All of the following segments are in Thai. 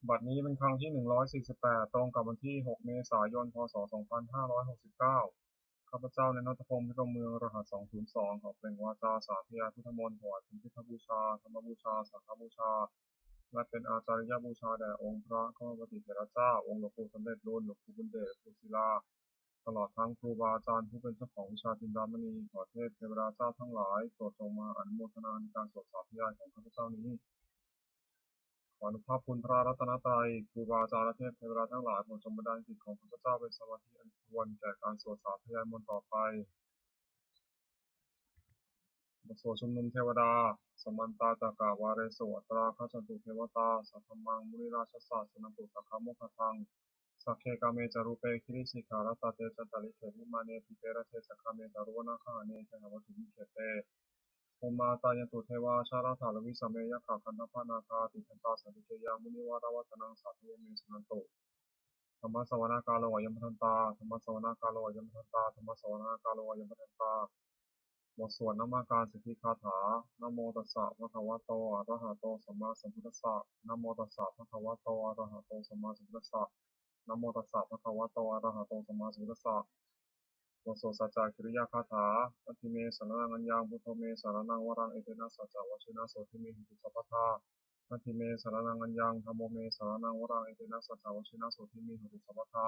บัดนี้เป็นครั้งที่148ตรงกับวันที่6เมษายนพศ2569ข้าพเจ้าในนัทพงศ์พิรมเมืองรหัส202ขอเปล่งวาจาสาธยายพุทธมนต์ถวายเป็นพุทธบูชาธรรมบูชาสังฆบูชาและเป็นอาจาริยบูชาแด่องค์พระข้าพเจ้าเจ้าองค์หลวงปู่สมเด็จรุ่นหลวงปู่บุญเดชปู่ศิลาตลอดทั้งครูบาอาจารย์ผู้เป็นเจ้าของวิชาจินดามณีขอเทพเทวดาเจ้าทั้งหลายโปรดจงมาอนุโมทนาในการสวดสาธยายของข้าพเจ้านี้ ขออนุภาพคุณพระรัตนตรัยครูบาอาจารย์และเทพเทวดาทั้งหลายโปรดจงบันดาลจิตของข้าพเจ้าเป็นสมาธิอันควรแก่การสวดสาธยายมนต์ต่อไปบทสวดชุมนุมเทวดาสมมันตาจากาวาเรสุอัตราคชันตุเทวตาสัทธมังมุนิราชสาสนันตุสักขโมคทังสักเคกาเมจารุเปคิริสิกขารัตเตจันตลิเขมิมาเนติเประเทสักขเมจารุวนาคาเนเทหวัตุมิเขเต ภูมาตายันตุเทวาชาราถาลวิสัมเมยะขาคันธปนาคาติทันตาสันติเกยามุนิวาราวัตนังสาธุเมสุนันตุธรรมสวนากาโลอายัมพันตาธรรมสวนากาโลอายัมพันตาธรรมสวนากาโลอายัมพันตาบทสวดนามการสิทธิคาถานะโมตัสสะภะคะวะโตอะระหะโตสัมมาสัมพุทธัสสะนะโมตัสสะภะคะวะโตอะระหะโตสัมมาสัมพุทธัสสะนะโมตัสสะภะคะวะโตอะระหะโตสัมมาสัมพุทธัสสะ โสสัจจคิริยาคาถาอัติเมสรนังอัญญังพุทโธเมสรนังวรังเอเตนะสัจจวชินะโสทิเมหิตุสัพพทาอัติเมสรนังอัญญังธัมโมเมสรนังวรังเอเตนะสัจจวชินะโสทิเมหิตุสัพพทา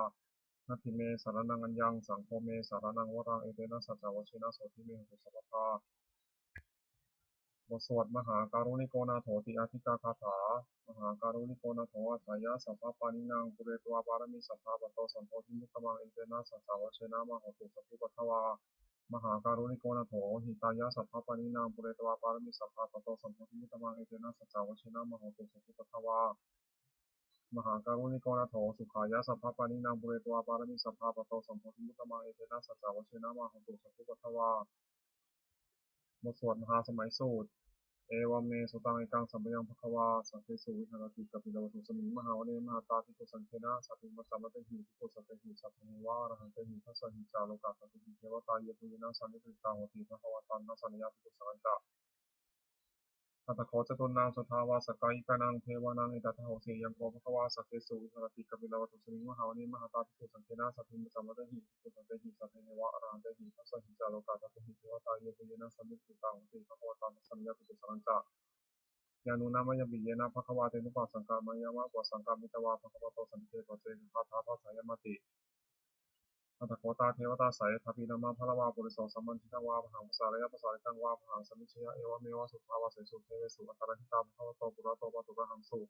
อัติเมสรนังอัญญังสังโฆเมสรนังวรังเอเตนะสัจจวชินะโสทิเมหิตุสัพพทา บทสวดมหาการุณิโกนาโถติอาทิกาคาถามหาการุณิโกนาโถอัฏฐายะสัพพปานินางปุเรตวาปารมิสัพพะปะโตสัมโพธิมุตตมังเอเตนะสัจจาวเชนะมโหตุสัพพุปทวามหาการุณิโกนาโถหิตายะสัพพปานินางปุเรตวาปารมิสัพพะปะโตสัมโพธิมุตตมังเอเตนะสัจจาวเชนะมโหตุสัพพุปทวามหาการุณิโกนาโถสุขายะสัพพปานินางปุเรตวาปารมิสัพพะปะโตสัมโพธิมุตตมังเอเตนะสัจจาวเชนะมโหตุสัพพุปทวา บทสวดมหาสมัยสูตรเอวเมสุตังเอกังสัมปยังภควาสัพเพสุวิหารติกัปปิลวัตุสมิงมหาวเนมหาตาทิโกสังเคนะสัพพิมัสสะมะเตหิทิโกสัพเพหิสัพเพวะอรหันเตหิทัสสะหิจาโลกาสัพเพหิเทวตาเยปุยนะสันนิปริตาโหติภควตันนัสสนยาภิกขุสังฆะ อัตถโคจตุนางสุทาวาสกายิกานังเทวานังอิตัตถโหสียังโกภควาสัพเพสุวิหารติกัปปิลวัตุสมิงมหาวเนมหาตาภิกขุสังฆนาสัพพิมัสสะมะเตหิภิกขุสัพเพหิสัพเพวะอรหันเตหิทัสสะหิจาโลกาสัพเพหิเทวตาเยปุยนะสันนิปริตาโหติภควตันนัสสนยาภิกขุสังฆะ ยานุนามยบิเยนะภควาเตนุปัสสังกามายามะกวสังกามิตวาภควโตสันติเตปะเจกคาถาภาษายมติอัตถโคตาเทวตาสายทัพพินามะพระวาปุริโสสัมมันทิตวาภหังภาษาระยะภาษาตังวาภหังสมิชยะเอวเมวะสุภาวาเสสุเทเวสุอัตตรหิตาภควโตปุระโตปะตุระหังสุ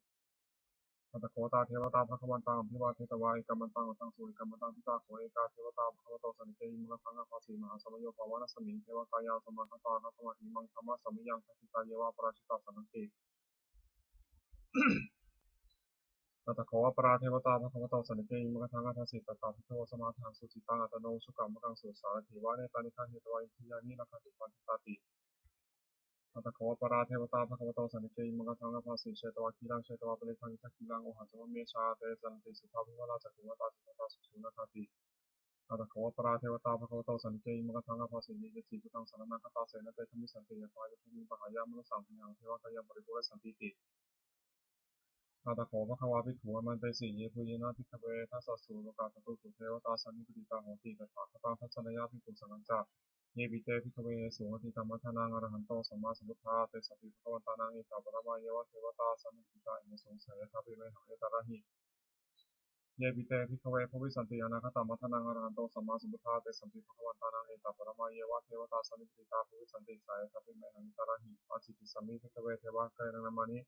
อัตถโคตาเทวตาภควันตังอภิวาเทตวาเอกมันตังตังสุริกมันตังพิตาโขเอกาเทวตาภควโตสันติมังคังอาภาสีมหาสมโยภาวนาสมิงเทวกายาสมังคตานัสมาหิมังธรรมะสมิยังทัคิตาเยวะปราชิตาสันติ ตัตถะโขอปราเทวตาภควโตสันติเกยิมกทังอัฏฐสิตตาภิกขโวสมาทานสุจิตังอัตโนสุกัมมะกังสุสารถิวาเนตานิฆาเหตวาอิทิยานิรักขติปันติตาติตัตถะโขอปราเทวตาภควโตสันติเกยิมกทังอัฏฐสิเชตวาคีรังเชตวาปริทังอิทักขีรังโอหัสวะเมชาเตสันติสุทาภิวราชกุมตาสิตตาสุสุนาคาติตัตถะโขอปราเทวตาภควโตสันติเกยิมกทังอัฏฐสิเยจิตุตังสรณังคตาเสนเตธมิสันติยะปายะภูมิปหายามนุสัมภยังเทวกายะบริโภคสันติติ อาตถโขภควาภิกขุอมันเตสีเยปุเยนะภิกขเวทัสสะสุโลกาตตุสุเทวตาสันนิปติตาโหติตถาคตังทัศนยาภิกขุสังฆัจจะเยปิเตภิกขเวสุหติตัมมัทนาอรหันโตสัมมาสัมพุทธาเตสัพพิภควันตานังเอตาปรมาเยวะเทวตาสันนิปติตาอิมสงเสยทัพพิเมหังเอตระหิเยปิเตภิกขเวภวิสันติอนาคตัมมัทนาอรหันโตสัมมาสัมพุทธาเตสัพพิภควันตานังเอตาปรมาเยวะเทวตาสันนิปติตาภวิสันติสายทัพพิเมหังเอตระหิอาจิติสัมมิภิกขเวเทวะเกนังนามานิ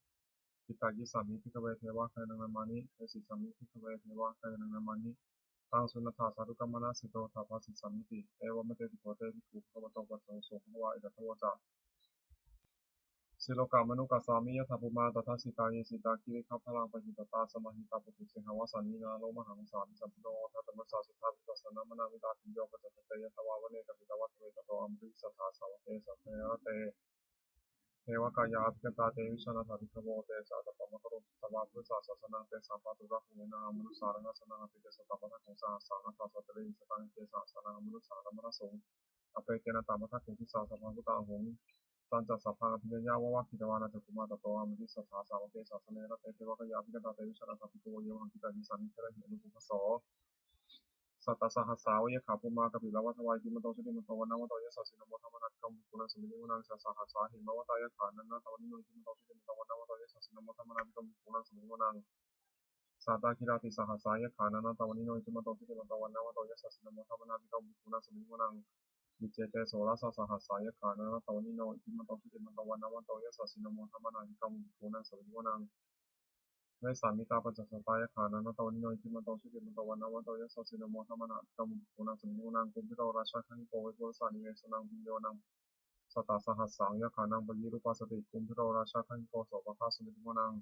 ปิตายิสามิพิกเวเทวะกายนังนามานิเอสิสามิพิกเวเทวะกายนังนามานิตังสุนัตถาสารุกัมมนาสิโตถาภาสิสามิติเอวะเมเตติโกเตติภูภวะโตปัสสะโสภวะอิทัตถวะจาสิโลกามนุกัสสามิยะถาภูมาตถาสิตาเยสิตาคิริขัพพลังปะหิตตาสมาหิตาปุถุสิหาวสานีนาโลมหังสามิสัมพุโนทัตตมัสสะสุทธาภิปัสสนามนามิตาปิโยปัจจเตยะทวาวเนกปิตวัตเวตโตอัมริสัทธาสาวเตสัพเพระเต เทวกายาภิกันตาเตวิชนาถาภิกขโมเตสาตปะมะกรุตวาพุทธาสสนังเตสัมปะตุระหุเวนะมนุสารังสนังอภิเตสตปะทะของสาสานัสสะตะริสตังเตสะสนังมนุสารัมมะสงอเปเกนะตามะทะของทิสาสัพพังกุตาหง จันจัสสะพังอภิญญาวะวะคิตวานาจักุมาตโตอามิติสัทธาสาวเกสาสเนระเตเทวะกยาภิกตาเตวิชนะทัพพิโกโยหังคิตานิสันนิเทระหิอนุปุปโสสัตตสหัสสาวะยะขาภูมากปิลวัฏวายกิมโตชุติมโตวันนวโตยะสัสสินโมธรรมนัตกัมปุนังสมิมุนังสัสสหัสสาหิมวตายะขานันนาตวนิโนกิมโตชุติมโตวันนวโตยะสัสสินโมธรรมนัตกัมปุนังสมิมุนังสัตตาคิราติสหัสสายะขานันนาตวนิโนกิมโตชุติมโตวันนวโตยะสัสสินโมธรรมนัตกัมปุนังสมิมุนังวิเจเตโสรัสสหัสสายะขานันนาตวนิโนกิมโตชุติมโตวันนวโตยะสัสสินโมธรรมนัตกัมปุนังสมิมุนังเวสามิตาปัจจสตายะขานันตวนิโนอิทิมันโตชุติมันโตวันนวันโตยสสินโมธรรมนากัมปุนังสมิโนนังกุมพิโรราชาคันิโกเวปุรสานิเวสนังปิโยนังสตาสหัสสังยะขานังปยิรุปัสสติกุมพิโรราชาคันิโกโสภคาสมิโมนัง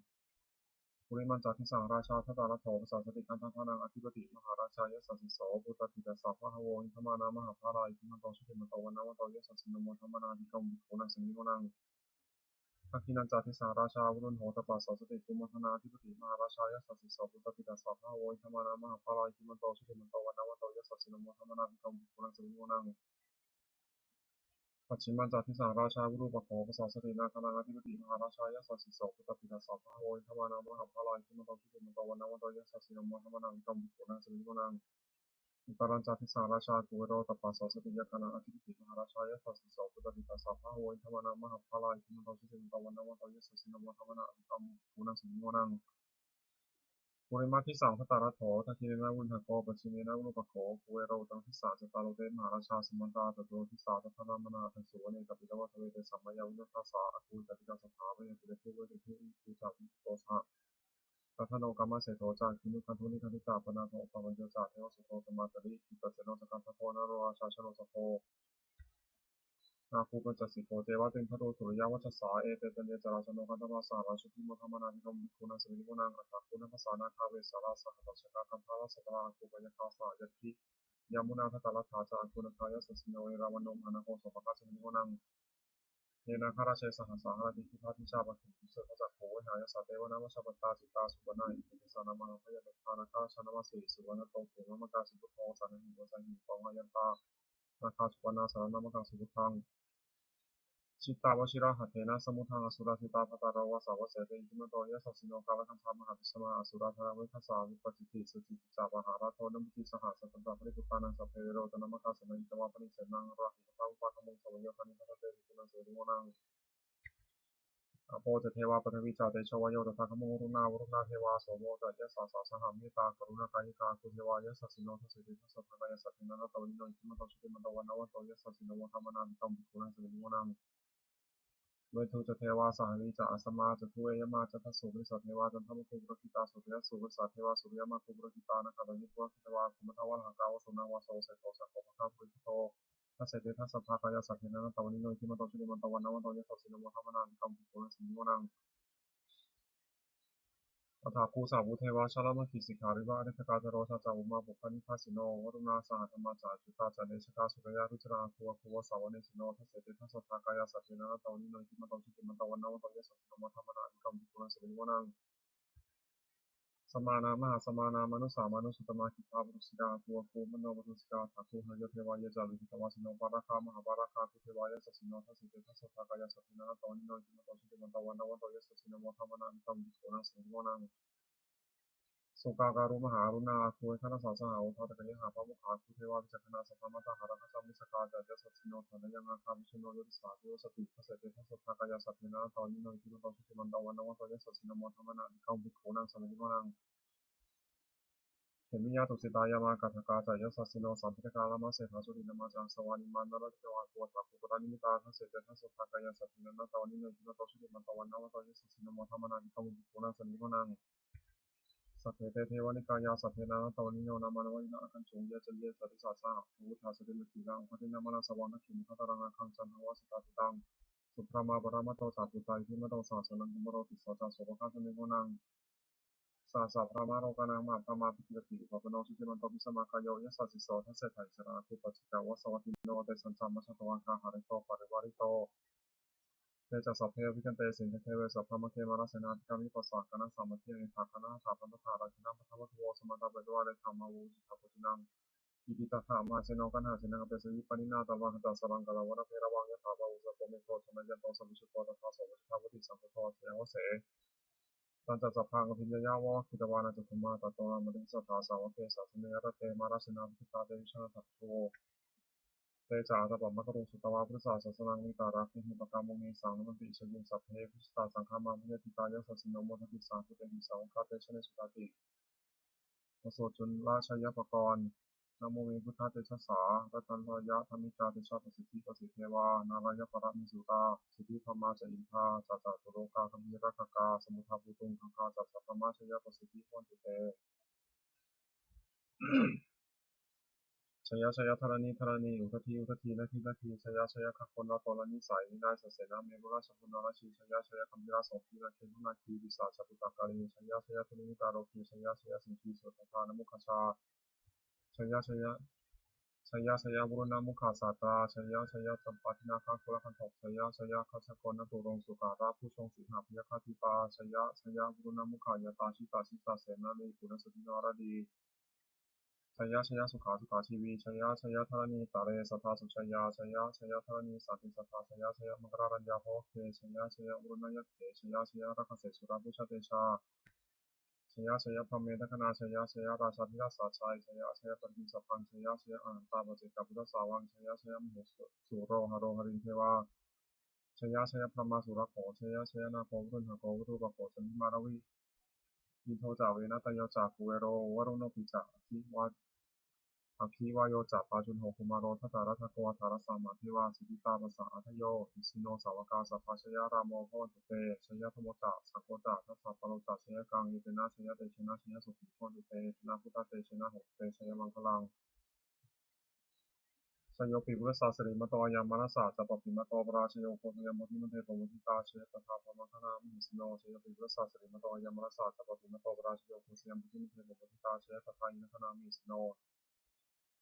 ปุริมันจัติสังราชาทัตตาลโถภาษาสติกันทัพนังอธิปติมหาราชายสสิโสปุตติตสัพพะโวอิธมานามหาภาราอิทิมันโตชุติมันโตวันนวันโตยสสินโมธรรมนากัมปุนังสมิโนนังอากินันจาติสาราชาวรุณโหตปัสสสติกุมธนาธิปติมหาราชายสัสสิโสปุตติตัสสะพะโวอิธรรมานามหาภาลายกิมันโตชุติมันโตวันนวันโตยสัสสินโมธรรมนาภิกรมปุนังสิโมนังปัจฉิมันจาติสาราชาวรุปโขปัสสสตินาคนังอธิปติมหาราชายสัสสิโสปุตติตัสสะพะโวอิธรรมานามหาภาลายกิมันโตชุติมันโตวันนวันโตยสัสสินโมธรรมนาภิกรมปุนังสิโมนังอุตรัญจติสาราชากุเวโรตปัสสสติยคณะอธิปติมหาราชายสัสสิโสปุตติตัสสะพะโวอิธรรมานามหาภาลายกิมันโตชุติมันโตวันนวันโตยสัสสินโมธรรมนาภิกรมปุนังสิโมนังปุริมาทิสังพตารโถทัคิเนนะวุณหโกปชิเนนะวุปโขกุเวโรตังทิสาจตารโเตมหาราชาสมันตาตโตทิสาตพนามนาทัสุวเนกปิตวะทเวเตสัมมายาวินทัสสะอคูจติกาสถาเวปุเรตุเวติทิอิภูจักโตสะตัทโนกัมมะเสโทจาคินุคันทุนิคันธิตาปนาโทปะวันเจจาเทวสุโตสมาตริกิตเสโนสกันทโพนโรราชาชโนสโพนาคูปัญจสิโกเทวะเต็นทโรสุริยวัชสาเอเตตัญเยจราชโนกันตมาสาราชุติโมธรรมนาภิกรมภิกขุนังสมิโมนังอัตถคุณัสสานาคาเวสาราสหัตถชกาคัมภาลสัตตาคูปยคาสายทิยามุนาทัตตาลถาจาคุณคายสัสสิโนเอราวันโนมหานาโคสภคาสมิโมนังเนนาคาราเชสหัสสาหาติทิพาทิชาปัตติเสขจักโขวิหายสัตเตวนามัชปัตตาจิตตาสุวรรณอิติสานามาพยาตถานาคาชนะมัสสิสุวรรณโตเขมมกาสุพุทโธสันนิโกสันนิปองอายันตานาคาสุวรรณสารนามกาสุพุทธังชิตาวชิระหัตเถนะสมุทังอสุรสิตาภตารวสาวเสเตอิจิมโตยสัสสิโนกาลคันธามหาปิสมาอสุราธาวิคัสสาวิปจิติสุจิติจาวหาราโทนมุติสหัสตันตปริปุตานังสัพเพโรตนมกาสนัยตวาปนิเสนังราหิตาอุปาทมุงสมัยโยคานิพัตเตวิปุนังเสริโมนังอโปเจเทวาปทวิจาเตชวโยตถาคโมรุณาวรุณาเทวาโสโมตยะสาสาสหามิตากรุณากายิกาคุเทวายะสัสสิโนทัสสิติทัสสะภะกายสัตถินันตวนิโนอิจิมโตชุติมันตวันนวันโตยะสัสสิโนวะธรรมนันตัมภิกขุนังเสริโมนังเวทุจเทวาสหวิจาอสมาจทุเวยมาจทัสสุวิสัทเทวาจันทมุคุปรกิตาสุเทสุวิสัทเทวาสุริยมาคุปรกิตานะคาดนิพุทธวาคุมทวารหากาวสุนังวาโสเสโตสัพพะคาปุริโตทัสเสติทัสสะภะกายสัตถินันตวนิโนอิจิมโตชุติมันตวันนวันโตยะสัสสิโนวะธรรมนันตัมภิกขุนังเสริโมนังตถาภูสาวุเทวาชาลามคิสิกขาริวาเนตกาจโรชาจาอุมาบุคคนิพัสสิโนวรุณาสหธรรมจาจุตาจันเดชกาสุรยารุจราคูวสาวเนสิโนทัสเสติทัสสะภะกายสัตถินันตวนิโนอิจิมโตชุติมันตวันนวันโตยะสัสสิโนวะธรรมนันตัมภิกขุนังเสริโมนังสมานามหาสมานามนุสามานุสุตมาคิภาบุรุสิกาตัวคูมโนบุรุสิกาถาคูหายเทวายะจารุหิตวาสิโนปาราคามหาปาราคาคุเทวายะสัสสิโนทัสสิเตทัสสะภะกายสัตถินันตวนิโนอิจิมโตชุติมันตวันนวันโตยะสัสสิโนวะธรรมนันตัมภิกขุนังเสริโมนังสุกาการุมหารุณาคุเวทนาสาสหาอุทาตกยหาพระมุขาคุเทวาวิจักนาสัทธามัตตาหาราคามิสกาจัจสัสสิโนทานยังอาคามิชโนโยติสาธุสติทัสเสติทัสสะภะกายสัตถินันตวนิโนอิจิมโตชุติมันตวันนวันโตยะสัสสิโนวะธรรมนันตัมภิกขุนังเสริโมนังเขมิยาตุสิตายามากัตถกาจายสัสสิโนสัมพิตกาลามาเสถาสุรินามาจังสวานิมานนรเทวาตัวตาภุปรานิมิตาทัสเสติทัสสะภะกายสัตถินันตวนิโนอิจิมโตชุติมันตวันนวันโตยะสัสสิโนวะธรรมนันตัมภิกขุนังเสริโมนังสัพเพเตเทวานิกายาสัพเพนาตวนิโนนามานวะอินาคันจงเยจเยสติสัสสะภูธาสติมติรังพัทินามานาสวานะขิมุขตารังอาคังจันทวาสิตาติตังสุพรามาปรามโตสาธุตาอิทิมโตสาสนังกุมโรติสัจจโสภคัสมิโกนังสาสะพรามาโรกานังมาพรามาปิกิติอุปปโนสุติมันโตปิสมากายโยยัสสิโสทัสเสถัยสระคุปจิกาวสวัติโนเตสัญจามัชตวังคาหาริโตปริวาริโตเตจัสสพเพวิกันเตสิงคเทเวสัพพมะเคมาราเสนาธิกามิปัสสะกนังสัมมเทนิถาคณะถาพันธาราคินังพัทวัตโวสมัตตะเบดวาเรธรรมวูจิตาปุจินัง อิติตถามหาเชนอกันหาเชนังเปสยิปนินาตวังตัสสรังกะลาวนะเพระวังยะถาวาอุสโกเมโกธรรมยันโตสัมมิชุโตตถาโสมทิภาวติสังฆโตเสยโสตันจัสสะพังอภิญญายาวะคิตวานาจุตุมาตโตนะมริสัทธาสาวะเกสัสเนยระเตมาราชนาภิตาเตวิชนะทัพโทเตจาตปะมะกรุสุตวาพุทธศาสนานิตารักขิปกามุนีสังนันติชยิมสัพเพพุทธาสังฆามามิยติกายสัสสิโนโมทติสังคุเตหิสังฆาเตชะเนสุตติมโสจุลราชยปกรณ์นะโมเมพุทธาเตชะสารัตันทายะธรรมิกาเตชะปสิทธิปสิทเทวานารายะปรมิสุตาสิทธิธรรมาจอินทาจัตตาตุโลกาคัมภีรักกาสมุทาภูตุงคังคาจัตสัพพมาชยปสิทธิโหตุเต ชยชยธรณีธรณีอุทธีอุทธีนาทีนาทีชยชยขคนละตระนิสัยนินาศเสนาเมรุราชพุนาราชีชยชยคัมภีราสองพีนาเคนุนาคีวิสาชปุตตากาลีชยชยทุนิตารกีชยชยสิงคีสุตตานมุขชาชยชยชยบุรณมุขาสาตราชยชยสัมปัตินาคังคุลคันทกชยชยคัสกรนตุรงสุการาผู้ทรงสิหาพยคติปาชยบุรณมุขายตาชิตาชิตาเสนาลีปุณสตินารดีชยชยสุขาสุขาชีวีชยชยธรณีตาเรสัทธาสุชยาชยชยธรณีสัตติสัทธาชยชยมกรารัญญาโหเกชยชยอุรณยเถชยชยรักเสสุราพุชเตชาชยชยพรหมเมธคณาชยชยราชาธิราชสาชัยชยชยปฏิสัพพังชยชยอนันตาปเจกับพุทธสาวังชยชยมเหสุโรหโรหรินเทวาชยชยพรหมาสุรโขชยชยนาโควุฒหโกวุทุปโขจันทิมารวิอินโทจาเวนะตโยจากุเวโรวรุโนปิจาทิวา อภิวาโยจัปปาจุนโหคุมารโรทัตตารัตโกธารสามาธิวาสิกิตาภาษาอัทโยอิสิโนสาวกาสัพพชยรามโมโหตุเตชยธโมตะสังโฆตะทัสสะปะโลตะชยกังยิเตนะชยเตชนะชยสุขิโหตุเตชนะพุทธเตชนะโหตุเตชยมังคลังชโยปิพุทธศาสริมโตยามนัสสะจัปปิมโตปราชโยโคตยมติมเทโตมุทิตาชยตถาพรมคณามิสิโนชโยปิพุทธศาสริมโตยามนัสสะจัปปิมโตปราชโยโคตยมติมเทโตมุทิตาชยตถาอินคณามิสิโน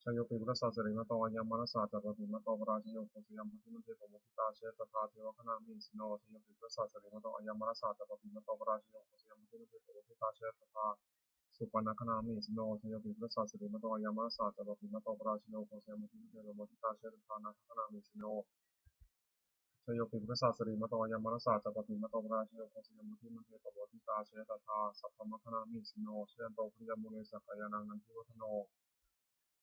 ชโยปิพุทธศาสริมโตยามนัสสะจัปปิมโตปราชโยโคสยามพุทธิมเทโตมุทิตาเชตถาเทวคณามิสิโนชโยปิพุทธศาสริมโตยามนัสสะจัปปิมโตปราชโยโคสยามพุทธิมเทโตมุทิตาเชตถาสุปนคณามิสิโนชโยปิพุทธศาสริมโตยามนัสสะจัปปิมโตปราชโยโคสยามพุทธิมเทโตมุทิตาเชตถานาคณามิสิโนชโยปิพุทธศาสริมโตยามนัสสะจัปปิมโตปราชโยโคสยามพุทธิมเทโตมุทิตาเชตถาสัพพมคณามิสิโนชยันโตปริยมุเนสักยานังนันทิวัฒโน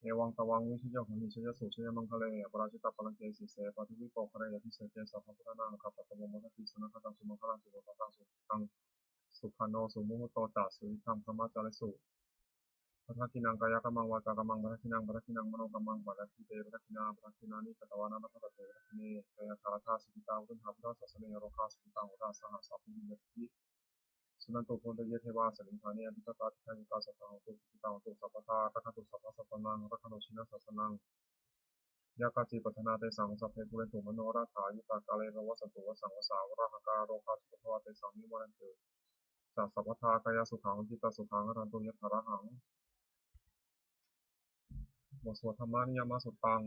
เอวังตวังวิชิยของนิชยสุชยมังคเลปราชิตาปลังเกสิเสปฏิวิโปคะเรยทิเสเกสัพพะนาคัปปะตโมมทัติสุนัขตังสุมังคลังสุโตตังสุตังสุขโนสุมุตโตจัสสุวิธรรมธรรมจาริสุพัทกินังกายกรรมังวาจากรรมังพัทกินังพัทกินังมโนกรรมังปัทกิเตพัทกินาพัทกินานิกตวานาพัทเตพัทกิเนกายชาธาสุขิตาวุฒหาพุทธสัสเนโรคาสุขิตาหุราสหัสสัพพิยติสุนันตุโพธิเยเทวาสลิงธานีอภิตตาทิคายุกาสัพพะหุตุสุขิตาหุตุสัพพะทารักขตุสัพพะสัพพะนังรักขโนชินาสัสนัง ยากาจิปัฒนาเตสังสัพเพปุเรตุมโนราถายุตากาเลภวสันตุวสังวสาวราหการโรคาสุขภวะเตสังนิวรันตุสัสสัพพทากายสุขังจิตตสุขังอรันตุยถาระหังบทสวดธรรมนิยามสุตัง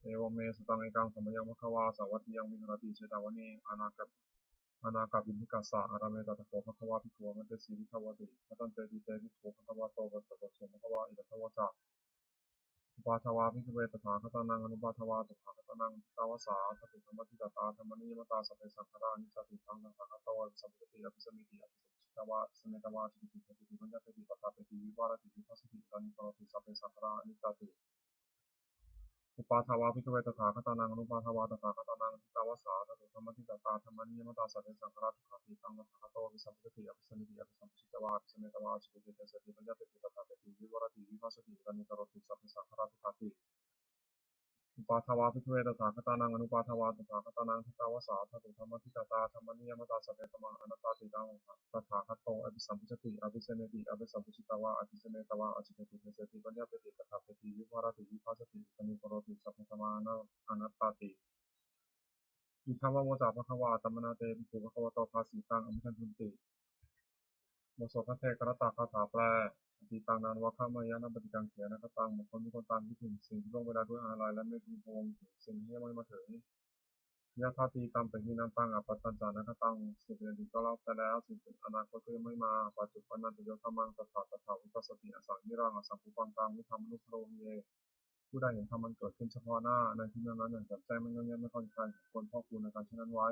เอวเมสุตังเอกังสมยังมะขวาสาวัติยังวิหารติเชตาวนีอนาคาบินิกาสาอารามเมตตะโพภควาภิกขวมันเตสีวิภวติพัตันเตติเตวิโขภควาโตวัตตะโตสมภควาอิตถวจา อุปาทวาภิกขเวตถาคตานังอนุปาทวาตถาคตานังตาวสาคติธรรมทิตตาธรรมนิยมตาสัพเพสังขารานิจติตังตถาคตวะสัมพุทธิอภิสมิติอภิสัมพุทธวะสเมตวะจิตติปฏิปัญญาติปตาปฏิวิวารติวิภัสสติตานิโรติสัพเพสังขารานิจติอุปาทวาภิกขเวตถาคตานังอนุปาทวาตถาคตานังตาวสาคติธรรมทิตตาธรรมนิยมตาสัพเพสังขาราทุกขาติตังตถาคตวะสัมพุทธิอภิสมิติอภิสัมพุทธวะอภิสเมตวะจิตติปฏิปัญญาติปตาปฏิวิวารติวิภัสสติตานิโรติสัพเพสังขาราทุกขาติ อุปาทวาภิกขเวตถาคตานังอนุปาทวาตถาคตานังทิตาวสาทตุธรรมทิตตาธรรมนิยมตาสัพเพธรรมังอนัตตาติตังตถาคตโตอภิสัมพุชติอภิเสเนติอภิสัมพุชิตวะอภิเสเนตวะอจิตติเทสติปัญญาปฏิปทาปฏิวิภารติวิภาสติปณิโรติสัพเพธรรมานัตตาติอิทัมวะโมจาภควาตัมมนาเตปิปุภควโตภาสีตังอมิทันตุติโมโสภเทกรตาคาถาแปลตีตังนานวะข้ามายานาปฏิกังเขียนะคตังบุคคลมีคนตามที่ถึงสิ่งที่ล่วงเวลาด้วยอาลัยและไม่พึงพวงถึงสิ่งที่ยังไม่มาถึง ยะถาตีตามเป็นที่นั้นตั้งอปัตตัญจานะตั้งสิ่งที่ก็เล่าไปแล้วสิ่งที่อนาคตก็ยังไม่มาปัจจุบันนั้นจะยกธรรมังตถาตถาวิปัสสติอสังนิรังอสังคุปังตังวิธรรมนุภโรเย ผู้ใดเห็นธรรมมันเกิดขึ้นเฉพาะหน้าในที่นั้นอย่างแจ่มแจ้งไม่เงียบไม่ค่อนใครควรพ่อคูณในการเช่นนั้นไว้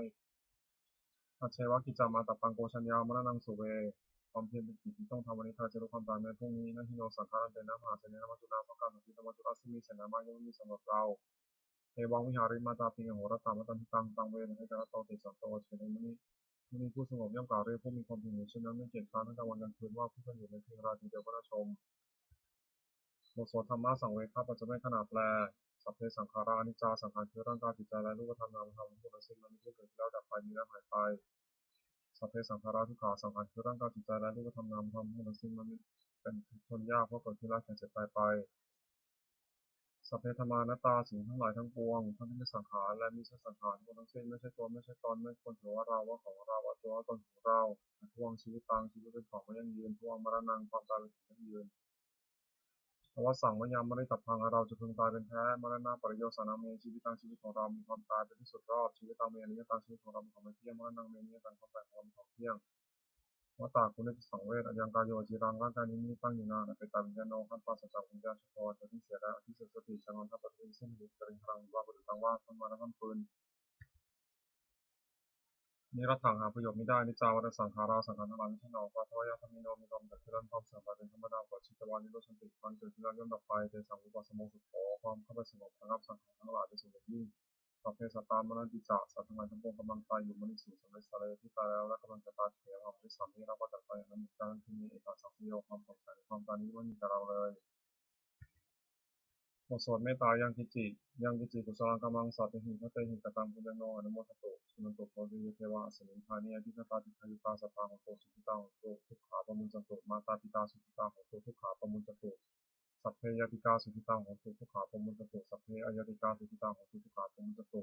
อาเชวะกิจามาตับปังโกชัญญามรณังสุเวความเพียรเป็นกิจที่ต้องทำวันนี้ใครจะรู้ความตายในพรุ่งนี้นั่นที่โนสังขารันเตนะมหาเสนนะมัจจุราต้องการของที่ธรรมจุราซึ่งมีเสนามายังไม่มีสำหรับเราเอวังวิหาริมาตาปิงโหรตามตันทิตังเวนะให้กระโตติสังโตเฉยในมุนีผู้สงบย่อมกล่าวเรียกผู้มีความเพียรอยู่เช่นนั้นไม่เกียจคร้านทั้งกลางวันกลางคืนว่าผู้ท่านอยู่ในเพียงราตรีเดียวก็น่าชมบทสวดธรรมะสังเวชข้าพเจ้าไม่ขนาดแปลสัพเพสังขารานิจจาสังขารคือร่างกายจิตใจและรูปธรรมนามธรรมทั้งหมดทั้งสิ้นมันไม่ใช่เกิดขึ้นแล้วดับไปมีแล้วหายไปสัพเพสังขาราทุกขาสังขารคือร่างกายจิตใจและรูปธรรมนามธรรมทั้งหมดทั้งสิ้นมันเป็นทุกข์ทนยากเพราะเกิดขึ้นแล้วแก่เจ็บตายไปสัพเพธรรมานัตตาสิ่งทั้งหลายทั้งปวงทั้งที่เป็นสังขารและไม่ใช่สังขารทั้งหมดทั้งสิ้นไม่ใช่ตัวไม่ใช่ตนไม่ควรถือว่าเราว่าของเราว่าตัวว่าตนของเราทวงชีวิตตังชีวิตเป็นของไม่ยั่งยืนทวงมรณะความตายเป็นของยั่งยืนเพราะว่าสั่งว่ายามไม่ได้ตับพังเราจะพึงตายเป็นแท้มรณะปริโยสานาเมชีวิตตังชีวิตของเรามีความตายเป็นที่สุดรอบชีวิตตังเมนิยตังชีวิตของเราเป็นของไม่เที่ยงมรณะเมนิยตังความตายของเราเป็นของเที่ยงวัตตาคุณได้สังเวชยังกายโยจิรังร่างกายนี้มีตั้งอยู่นานเป็นตาวิญญาณโนขั้นปาสัจจวิญญาณเฉพาะแต่ที่เสียแล้วที่เสียสติชงนทัพปฏิเสธดิกริงครังว่าบุตรตังว่าทำมาแล้วทำปืนนิรัตถังหาประโยชน์ไม่ได้นิจาวัฏสังขาราสังขารทั้งหลายไม่ใช่หนอปัทวายาธรรมิโนมีความเกิดขึ้นความเสื่อมไปเป็นธรรมดากว่าชิตวานิโรธสันติความเกิดขึ้นแล้วย่อมดับไปเตสังอุปสมโมสุขความเข้าไปสงบระงับสังขารทั้งหลายเป็นสุขยิ่งสัพเพสัตตามนันติจะสัตว์ทั้งหลายทั้งปวงกำลังตายอยู่มนุษย์สู่สำเร็จสาระที่ตายแล้วและกำลังจะตายเสียความที่สามที่เราก็จะไปนั้นมีการที่มีเอกสังโยความสงสัยความตานี้ไม่มีกับเราเลยบทสวดเมตตายังกิจิกุศลังกัมมังสัตหิพระเตหิกตังปุญญโนอนุโมทตุสุนันตุโพธิเทวะสมิงคานีอภิคตาติคายุกาสัตตาโหตุสุขิตาโหตุทุกขาปมุญจตุมาตาปิตาสุขิตาโหตุทุกขาปมุญจตุสัพเพยติกาสุขิตาโหตุทุกขาปมุญจตุสัพเพอยติกาสุขิตาโหตุทุกขาปมุญจตุ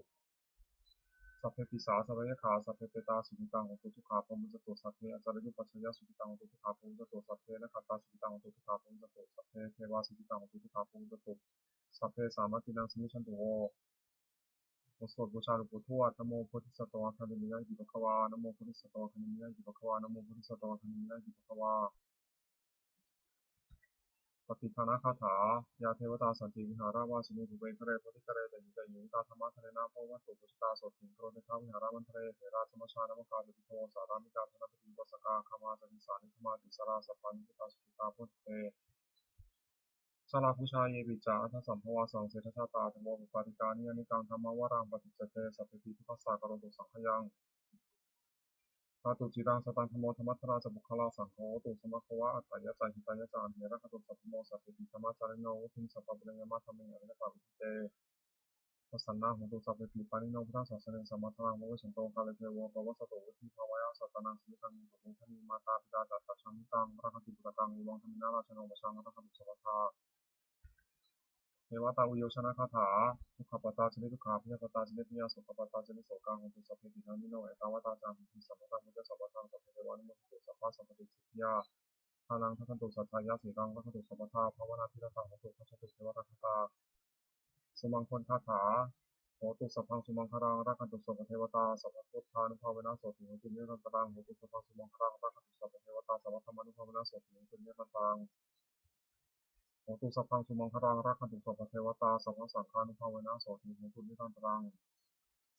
สัพเพปิสาสัพเพยขาสัพเพเปตาสุขิตังโหตุทุกขาปมุญจตุสัพเพอจาริยุปัชฌยสุขิตังโหตุทุกขาปมุญจตุสัพเพนะขัตตาสุขิตังโหตุทุกขาปมุญจตุสัพเพเทวาสุขิตังโหตุทุกขาปมุญจตุสัพเพสามัตตินังสมิชันตุโวบทสวดบูชาหลวงปู่ทวดนะโมพุทธิสัตวะคันธิยะอิติภควานะโมพุทธิสัตวะคันธิยะอิติภควานะโมพุทธิสัตวะคันธิยะอิติภควาปฏิภาณคาถายาเทวตาสันติวิหาราวาสินีภูเบศเรโพธิกเรตยิตยิงตาธรรมะทะเลนาโพวัตถุปุจตาโสถิงโกรเทธาวิหารามันเทเรเถราสมชานมกาปิโทสารามิกาธนปฏิวัสกาคามาจติสานิธมาติสราสัพพานิกิตาสุขิตาพุทเตสลาภูชาเยปิจาอัฏฐสัมภวาสังเสทชาตาธโมปุปาติกานิยนิกังธรรมวรังปฏิจจเตสัพพิทิภัสสะกโรตุสังขยังปาตุจิรังสตังธโมธรรมัทราจะบุคลาสังโฆตุสมะควะอัฏฐายะจาหิตายะจานเถระคตุสัพพโมสัพพิติธรรมจาริโนวุทิงสัพพะปุเรยมะธรรมิงอริยตาวิทิเตวสันนาหุตุสัพพิติปานิโนพุทธศาสนาสัมมาทรังโมวิสันโตกาลเทโวปวัสสโตวุฒิภาวายาสัตตนังสิตังมุตุมุขมิมาตาปิตาจัตตาชังมิตังรักขติปุตตังวิวังธรรมินาราชโนปชังรักขตุสัพพะเทวตาอุโยชนะคาถาทุกขปตาชนิทุกขาพิยปตาชนิพิยสุขปตาชนิโสกังหุตุสัพเพตินามิโนเอตาวตาจังหิสัมปตังมุจสัพพตังสัพเพเทวานุโมตุสัพพะสัพพติสิทธิยาทานังทัคันตุสัจจายาสีรังรักขตุสัพพทาภาวนาพิรตังหุตุพัชตุเทวตาคาตาสุมังคลคาถาโหตุสัพพังสุมังคลังรักขันตุสัพพเทวตาสัพพพุทธานุภาเวนะโสติโหตุเนรันตรังโหตุสัพพังสุมังคลังรักขันตุสัพพเทวตาสัพพธรรมานุภาเวนะโสติโหตุเนรันตรังโหตุสัพพังสุมังคลังรักขันตุสัพพเทวตาสัพพสังฆานุภาเวนะโสติโหตุเนรันตรัง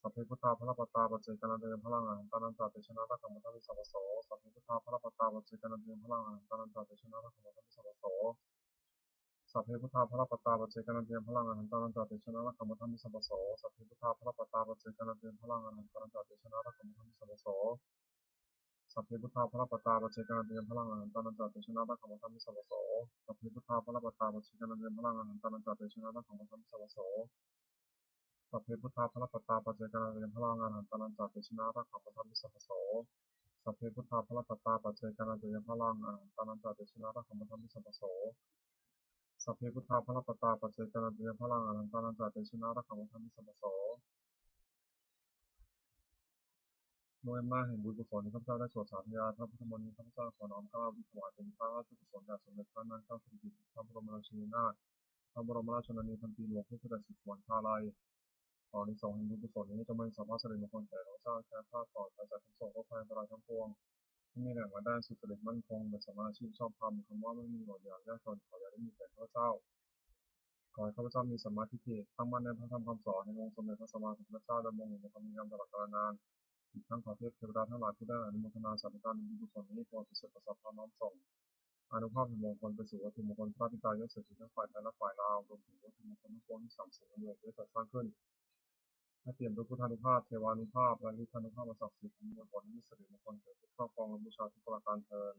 สัพเพพุทธาพระปัตตาปัจเจกนันเตยพลังอหันตานันตาเตชนะรักขมัทมิสัพพโสสัพเพพุทธาพระปัตตาปัจเจกนันเตยพลังอหันตานันตาเตชนะรักขมัทมิสัพพโสสัพเพพุทธาพระปัตตาปัจเจกนันเตยพลังอหันตานันตาเตชนะรักขมัทมิสัพพโสสัพเพพุทธาพระปัตตาปัจเจกนันเตยพลังอหันตานันตาเตชนะรักขมัทมิสัพพโสสัพเพพุทธาพระปัตตาปัจเจกนันเตยพลังอหันตานันตาเตชนะรักขมัทมิสัพพโสสัพเพพุทธาพระปัตตาปัจเจกนันเตยพลังอหันตานันตาเตชนะรักขมัทมิสัพพโสสัพเพพุทธาพระปัตตาปัจเจกนันเตยพลังอหันตานันตาเตชนะรักขมัทมิสัพพโสสัพเพพุทธาพระปัตตาปัจเจกนันเตยพลังอหันตานันตาเตชนะรักขมัทมิสัพพโสสัพเพพุทธาพระปัตตาปัจเจกนันเตยพลังอหันตานันตาเตชนะรักขมัทมิสัพพโสโดยอำนาจแห่งบุญกุศลที่ข้าพเจ้าได้สวดสาธยายพระพุทธมนต์นี้ข้าพเจ้าขอน้อมเกล้าถวายเป็นพระราชกุศลแด่สมเด็จพระนางเจ้าสิริกิติ์พระบรมราชินีนาถพระบรมราชชนนีพันปีหลวงผู้เสด็จสู่สวรรคาลัยขออานิสงส์แห่งบุญกุศลนี้จงเป็นสัพพะสิริมงคลแก่ข้าพเจ้าแค้วคลาดปลอดภัยจากทุกโศกโรคภัยอันตรายทั้งปวงที่มีแหล่งมาได้สุจริตมั่นคงเป็นสมาชีพชอบธรรมคำว่าไม่มีหลอดอย่างยากจนขออย่าได้มีแก่ข้าพเจ้า ขอให้ข้าพเจ้ามีสัมมาทิฏฐิตั้งมั่นในพระธรรมคำสอนแห่งองค์สมเด็จพระสัมมาสัมพุทธเจ้าดำรงอยู่ในธรรมนิยามตลอดกาลนานอีกทั้งขอเทพเทวดาทั้งหลายผู้ได้อนุโมทนาสาธุการบุญกุศลนี้ขอสุดสุดประสาทพาน้อมส่งอานุภาพแห่งมงคลไปสู่วัตถุมงคลพระธิตายศเศรษฐีทั้งฝ่ายไทยและฝ่ายลาวรวมถึงวัตถุมงคลทั้งปวงที่สั่งเสริมเมืองได้จัดสร้างขึ้นให้เปลี่ยนด้วยพุทธานุภาพเทวานุภาพและฤทธานุภาพมาศักดิ์สิทธิ์มีผลนิมิตสิริมงคลเกิดทุกครอบครองและบูชาทุกประการเทอญ